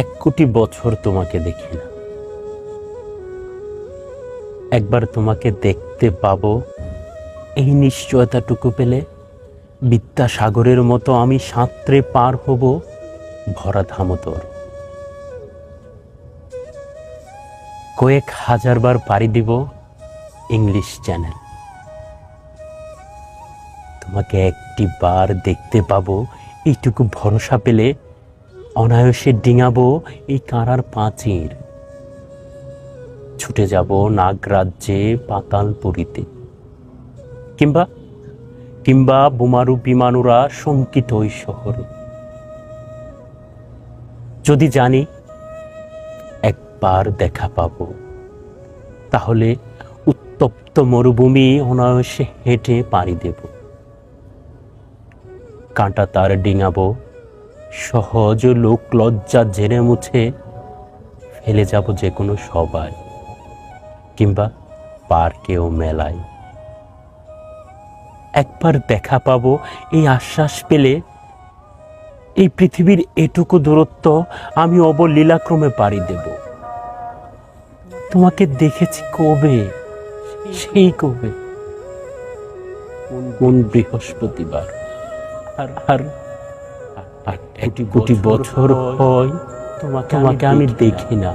1 কোটি বছর তোমাকে দেখি না। একবার তোমাকে দেখতে পাবো, এই নিশ্চয়তাটুকু পেলে বিদ্যাসাগরের মতো আমি সাঁতরে পার হব ভরা ধামতর। কয়েক হাজারবার পাড়ি দিব ইংলিশ চ্যানেল। তোমাকে একটি বার দেখতে পাবো, এইটুকু ভরসা পেলে অনায়াসে ডিঙাবো এই কাঁড়ার পাঁচির। ছুটে যাব নাগরাজ্যে পাতালপুরীতে, কিংবা কিংবা বোমারু বিমানুরা শঙ্কিত ওই শহরে। যদি জানি একবার দেখা পাবো, তাহলে উত্তপ্ত মরুভূমি অনায়াসে হেঁটে পাড়ি দেব। কাঁটা তার ডিঙাবো, সহজ লোক লজ্জা জেনে মুছে ফেলে যাব যে কোনো সবাই, কিংবা পার্কেও মেলায়। একবার দেখা পাবো এই আশ্বাস পেলে এই পৃথিবীর এটুকু দূরত্ব আমি অবলীলাক্রমে পাড়ি দেব। তোমাকে দেখেছি কবে, সেই কবে, কোন বৃহস্পতিবার। আর আর 1 কোটি বছর হয় তোমাকে আমি দেখি না।